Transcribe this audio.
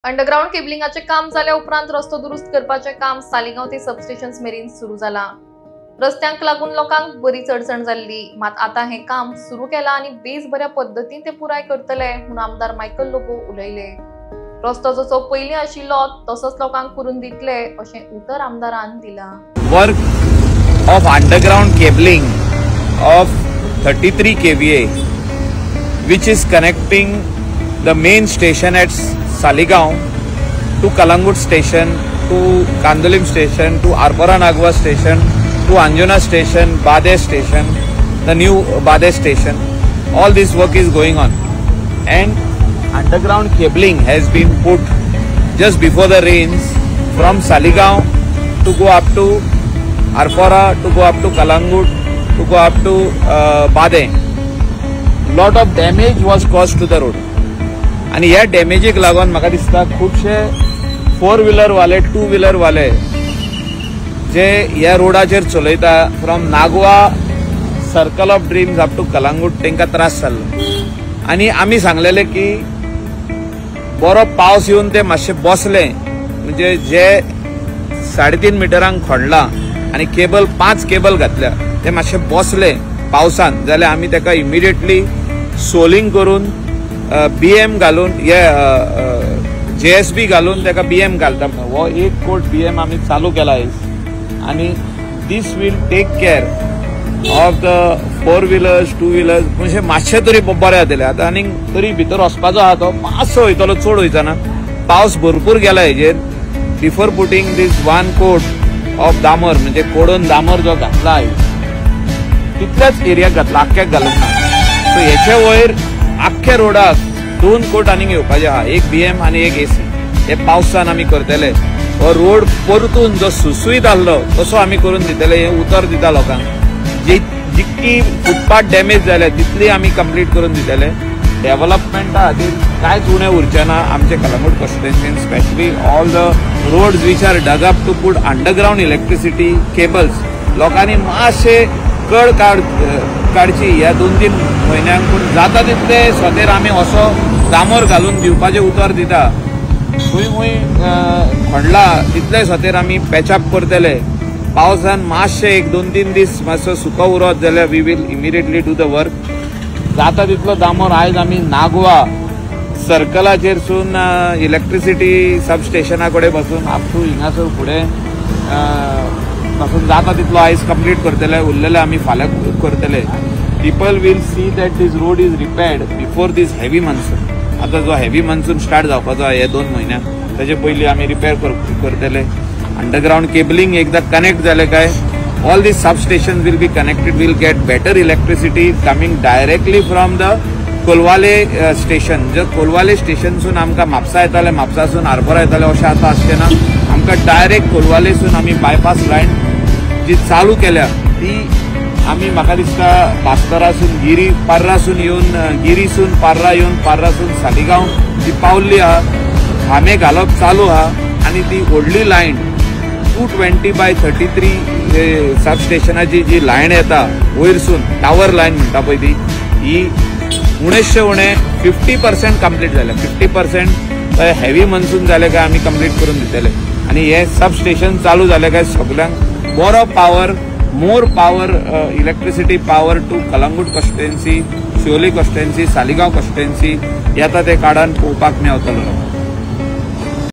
Underground केबलिंगाचे काम झाल्या उपरांत रस्तो दुरुस्त करपाचे काम सालिगांव ते सबस्टेशन्स मेरेन सुरू जाला। रस्त्यांक लागून लोकांक बरीच अडचण जाल्ली, मात आता हे काम सुरू केला आणि बेस बऱ्या पद्धतीन ते पुराय करतले म्हणून आमदार मायकल लोबो उलयले। रस्तो जसो पयलीं आशिल्लो तसोच लोकांक करून दितले अशें उतर आमदारान दिला। Work of underground cabling of 33 kVA which is connecting the main station at Saligaon to Kalangut station, to Kandolim station, to Arpora Nagwa station, to Anjuna station, Bade station, the new Bade station. All this work is going on and underground cabling has been put just before the rains from Saligaon to go up to Arpora, to go up to Kalangut, to go up to Bade. Lot of damage was caused to the road. आणि ह्या डॅमेजीक लागून म्हाका दिसता खूबशे 4-व्हीलर वाले two-wheeler वाले जे ह्या रोडाचेर चलयता from Nagoa circle of dreams up to Calangute तांकां त्रास जाल्लो। आणि आमी सांगलेले की बरो पावस येवन ते मातशे बसले म्हणजे जे 3.5 मिटरांक खोडला आणि केबल 5 केबल घातल्या ते मातशे बसले पावसान जाल्यार आमी तेका इमिडिएटली सोलिंग करून बीएम घालून JSB घालून तेका बीएम घालता। हो 1 कोट बीएम आमी चालू केला आणि this will take care of the four wheelers two wheelers म्हणजे मातशे तरी बरे जातले। आता आनी तरी भितर वचपाचो आहा तो मातसो वयतलो, चड वयचना। पावस भरपूर गेला हेजेर। Before putting this 1 coat of दामर म्हणजे कोडून दामर जो घातला तितल्याच एरियाक घातला, आख्याक घालूंक ना। सो हेचे वयर आख्या रोडाक 2 कोट आनीक येवपाचे आहा, एक बीएम आणि एक AC। हे पावसान आमी करतले। हो रोड परतून जो सुसुईत आसलो तसो आमी करून दितले। हे उतर दिता लोकांक। जितकी फुटपाथ डॅमेज जाल्या तितली आमी कंप्लीट करून दितले। डेव्हलपमेंटा खातीर कांयच उणें उरचें ना आमचे कलंगूट कॉन्स्टिट्युएन्सीन, specially all the roads which are dug up to put underground electricity cables. लोकांनी मातशे कळ काडची ह्या 2-3 म्हयन्यांक, पूण जाता तितले स्वतेर आमी असो दामोर घालून दिवपाचें उतर दिता। खंय खोडला तितले स्वतेर आमी पॅचअप करतले। पावसान मातशे 1-2-3 दीस मातसो सुको उरत जाल्यार we will immediately do the work. जाता तितलो दामोर आयज आमी नागवा सर्कलाचेरसून इलेक्ट्रिसिटी सबस्टेशना कडेन बसून अप टू हिंगासर फुडें पासून जाता तितलो आयज कंप्लीट करतले, उरलेले आमी फाल्यां करतले। People will see that this road is repaired before this heavy monsoon. आता जो हेवी मान्सून स्टार्ट जावपाचो हे 2 म्हयन्याक ताचे पयलीं आमी रिपेर करतले। अंडरग्राउंड केबलिंग एकदा कनेक्ट जाले काय all this substation will be connected, will get better electricity coming directly from the Colvale station. जो कोलवाले स्टेशनसून आमकां म्हापसा येताले, म्हापसासून आरपोरा येताले अशें आतां आसचें ना। आमकां डायरेक्ट कोलवालेसून आमी बायपास लायन जी चालू केल्या ती आमी म्हाका दिसता बास्तरासून गिरी पार्रासून येवन, गिरीसून पार्रा येवन, पार्रासून सालिगांव ती पावल्ली आहा। खांबे घालप चालू आहा आनी ती व्हडली लायन 220/33 सबस्टेशनाची जी लायन येता वयरसून टावर लायन म्हणटा पळय ती, ही उणेशे उणे 50% कंप्लीट जाल्या। 50% हेवी मान्सून जाले काय आमी कंप्लीट करून दितले। आणि हे सबस्टेशन चालू जाले काय सगळ्यांक बरो power, more power, electricity power to Calangute constituency, Siolim constituency, Saligao constituency येता ते काळान पळोवपाक मेळटलो।